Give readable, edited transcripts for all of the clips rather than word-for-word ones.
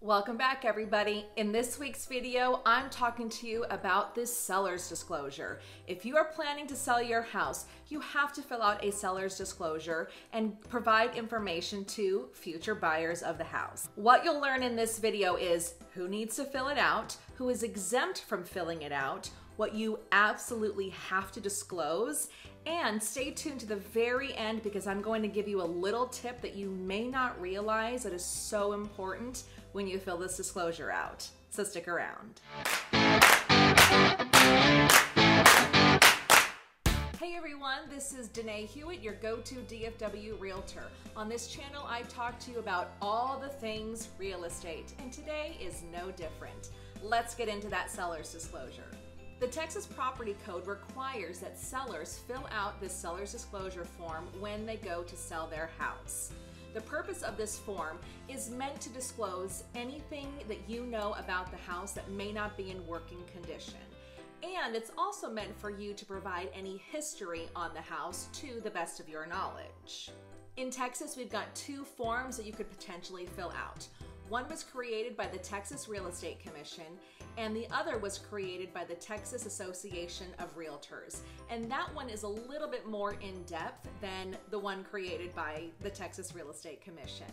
Welcome back, everybody. In this week's video, I'm talking to you about this seller's disclosure. If you are planning to sell your house, you have to fill out a seller's disclosure and provide information to future buyers of the house. What you'll learn in this video is who needs to fill it out, who is exempt from filling it out, what you absolutely have to disclose, and stay tuned to the very end because I'm going to give you a little tip that you may not realize that is so important when you fill this disclosure out. So stick around. Hey everyone, this is Danae Hewitt, your go-to DFW Realtor. On this channel, I talk to you about all the things real estate, and today is no different. Let's get into that seller's disclosure. The Texas Property Code requires that sellers fill out this seller's disclosure form when they go to sell their house. The purpose of this form is meant to disclose anything that you know about the house that may not be in working condition. And it's also meant for you to provide any history on the house to the best of your knowledge. In Texas, we've got two forms that you could potentially fill out. One was created by the Texas Real Estate Commission, and the other was created by the Texas Association of Realtors. And that one is a little bit more in-depth than the one created by the Texas Real Estate Commission.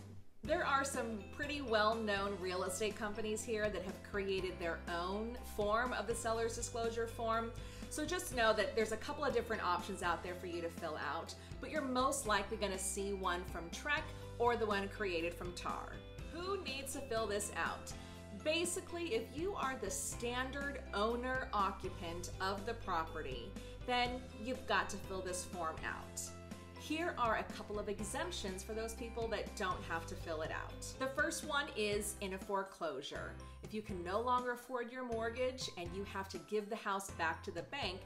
There are some pretty well-known real estate companies here that have created their own form of the seller's disclosure form. So just know that there's a couple of different options out there for you to fill out, but you're most likely going to see one from Trek or the one created from TAR. Who needs to fill this out? Basically, if you are the standard owner-occupant of the property, then you've got to fill this form out. Here are a couple of exemptions for those people that don't have to fill it out. The first one is in a foreclosure. If you can no longer afford your mortgage and you have to give the house back to the bank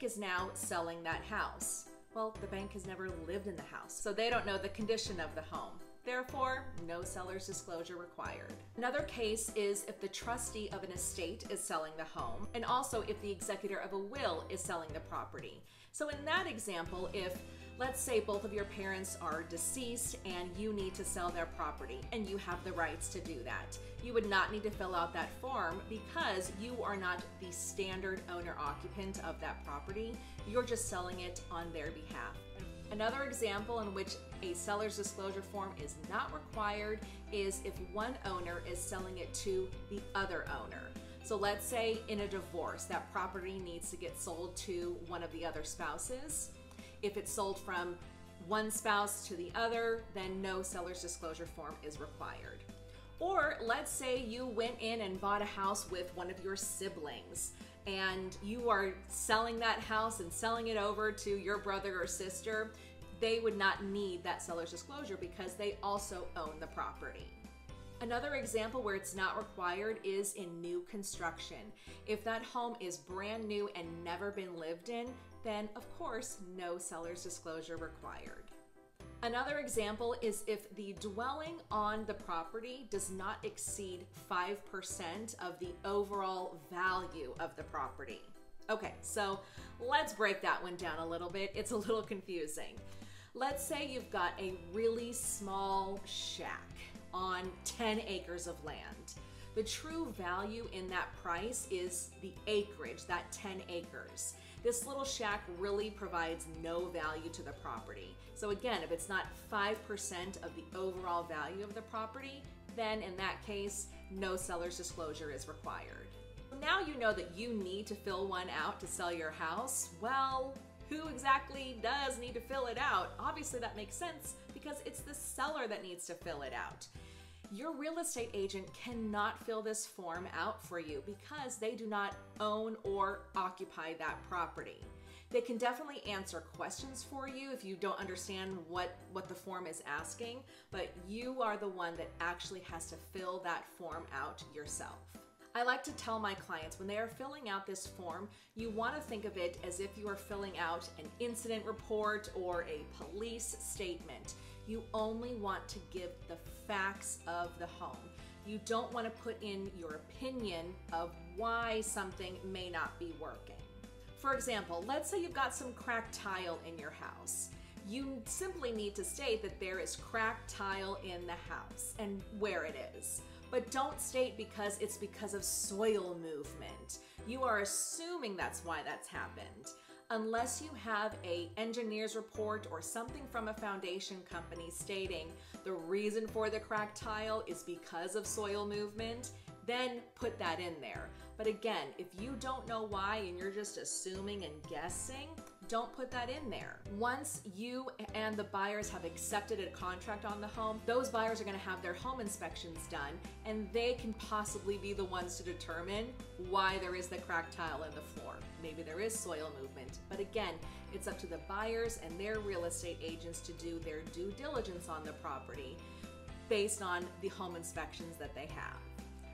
is now selling that house. Well, the bank has never lived in the house, so they don't know the condition of the home. Therefore, no seller's disclosure required. Another case is if the trustee of an estate is selling the home, and also if the executor of a will is selling the property. So in that example, if, let's say, both of your parents are deceased and you need to sell their property and you have the rights to do that, you would not need to fill out that form because you are not the standard owner-occupant of that property. You're just selling it on their behalf. Another example in which a seller's disclosure form is not required is if one owner is selling it to the other owner. So let's say in a divorce, that property needs to get sold to one of the other spouses. If it's sold from one spouse to the other, then no seller's disclosure form is required. Or let's say you went in and bought a house with one of your siblings, and you are selling that house and selling it over to your brother or sister. They would not need that seller's disclosure because they also own the property. Another example where it's not required is in new construction. If that home is brand new and never been lived in, then of course no seller's disclosure required. Another example is if the dwelling on the property does not exceed 5% of the overall value of the property. Okay, so let's break that one down a little bit. It's a little confusing. Let's say you've got a really small shack on 10 acres of land. The true value in that price is the acreage, that 10 acres. This little shack really provides no value to the property. So again, if it's not 5% of the overall value of the property, then in that case, no seller's disclosure is required. Now you know that you need to fill one out to sell your house. Well, who exactly does need to fill it out? Obviously that makes sense because it's the seller that needs to fill it out. Your real estate agent cannot fill this form out for you because they do not own or occupy that property. They can definitely answer questions for you if you don't understand what the form is asking, but you are the one that actually has to fill that form out yourself. I like to tell my clients when they are filling out this form, you want to think of it as if you are filling out an incident report or a police statement. You only want to give the facts of the home. You don't want to put in your opinion of why something may not be working. For example, let's say you've got some cracked tile in your house. You simply need to state that there is cracked tile in the house and where it is. but don't state because it's because of soil movement. You are assuming that's why that's happened. Unless you have an engineer's report or something from a foundation company stating the reason for the cracked tile is because of soil movement, then put that in there. But again, if you don't know why and you're just assuming and guessing, don't put that in there. Once you and the buyers have accepted a contract on the home, those buyers are going to have their home inspections done, and they can possibly be the ones to determine why there is the cracked tile in the floor. Maybe there is soil movement, but again, it's up to the buyers and their real estate agents to do their due diligence on the property based on the home inspections that they have.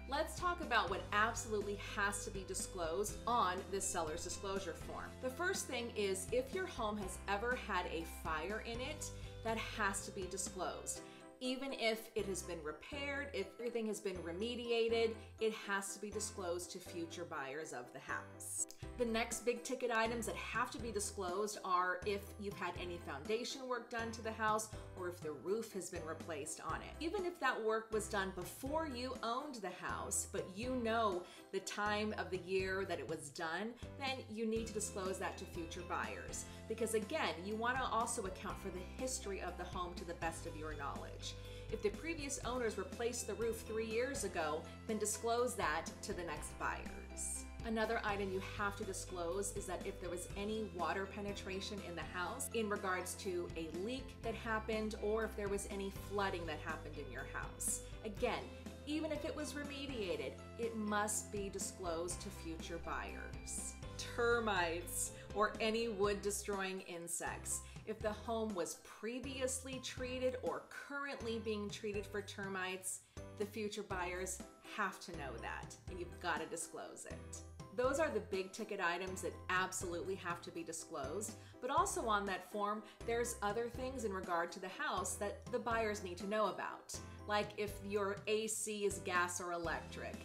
Let's talk about what absolutely has to be disclosed on this seller's disclosure form. The first thing is if your home has ever had a fire in it, that has to be disclosed. Even if it has been repaired, if everything has been remediated, it has to be disclosed to future buyers of the house. The next big ticket items that have to be disclosed are if you've had any foundation work done to the house or if the roof has been replaced on it. Even if that work was done before you owned the house, but you know the time of the year that it was done, then you need to disclose that to future buyers. Because again, you want to also account for the history of the home to the best of your knowledge. If the previous owners replaced the roof 3 years ago, then disclose that to the next buyers. Another item you have to disclose is that if there was any water penetration in the house in regards to a leak that happened or if there was any flooding that happened in your house. Again, even if it was remediated, it must be disclosed to future buyers. Termites or any wood-destroying insects. If the home was previously treated or currently being treated for termites, the future buyers have to know that, and you've got to disclose it. Those are the big ticket items that absolutely have to be disclosed, but also on that form, there's other things in regard to the house that the buyers need to know about, like if your AC is gas or electric,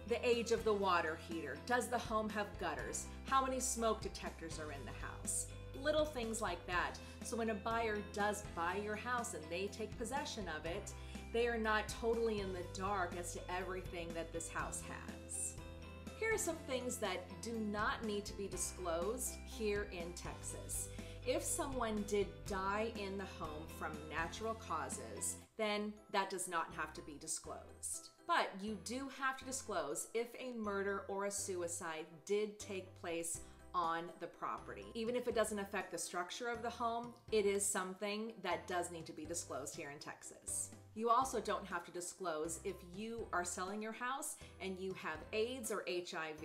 the age of the water heater, does the home have gutters, how many smoke detectors are in the house, little things like that. So when a buyer does buy your house and they take possession of it, they are not totally in the dark as to everything that this house has. Here are some things that do not need to be disclosed here in Texas. If someone did die in the home from natural causes, then that does not have to be disclosed. But you do have to disclose if a murder or a suicide did take place on the property. Even if it doesn't affect the structure of the home, it is something that does need to be disclosed here in Texas. You also don't have to disclose if you are selling your house and you have AIDS or HIV.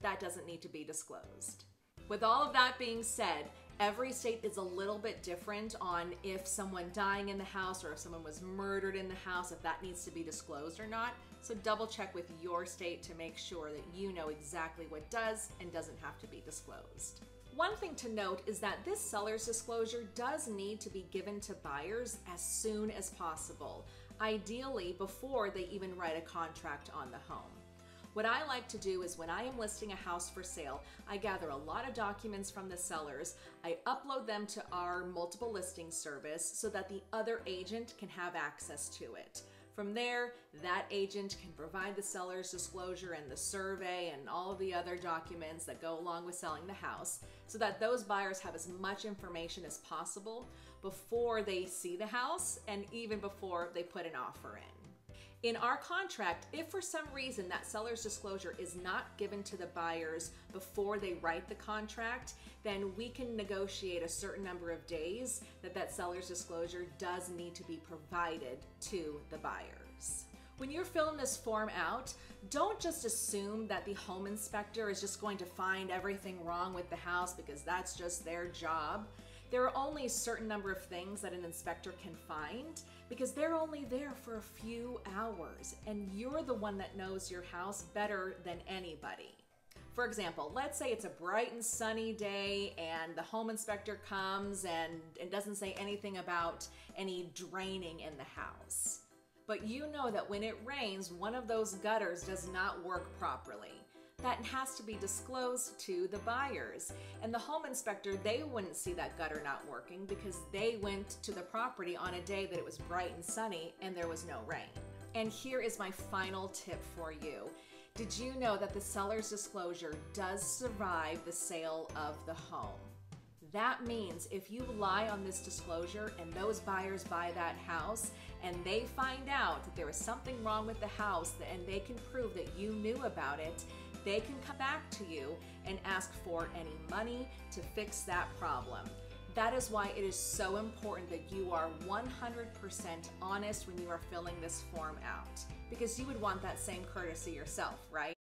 That doesn't need to be disclosed. With all of that being said, every state is a little bit different on if someone dying in the house or if someone was murdered in the house, if that needs to be disclosed or not. So double check with your state to make sure that you know exactly what does and doesn't have to be disclosed. One thing to note is that this seller's disclosure does need to be given to buyers as soon as possible, ideally before they even write a contract on the home. What I like to do is when I am listing a house for sale, I gather a lot of documents from the sellers, I upload them to our multiple listing service so that the other agent can have access to it. From there, that agent can provide the seller's disclosure and the survey and all of the other documents that go along with selling the house so that those buyers have as much information as possible before they see the house and even before they put an offer in. In our contract, if for some reason that seller's disclosure is not given to the buyers before they write the contract, then we can negotiate a certain number of days that seller's disclosure does need to be provided to the buyers. When you're filling this form out, don't just assume that the home inspector is just going to find everything wrong with the house because that's just their job. There are only a certain number of things that an inspector can find because they're only there for a few hours and you're the one that knows your house better than anybody. For example, let's say it's a bright and sunny day and the home inspector comes and doesn't say anything about any draining in the house. But you know that when it rains, one of those gutters does not work properly. That has to be disclosed to the buyers. And the home inspector, they wouldn't see that gutter not working because they went to the property on a day that it was bright and sunny and there was no rain. And here is my final tip for you. Did you know that the seller's disclosure does survive the sale of the home? That means if you lie on this disclosure and those buyers buy that house and they find out that there is something wrong with the house and they can prove that you knew about it, they can come back to you and ask for any money to fix that problem. That is why it is so important that you are 100% honest when you are filling this form out, because you would want that same courtesy yourself, right?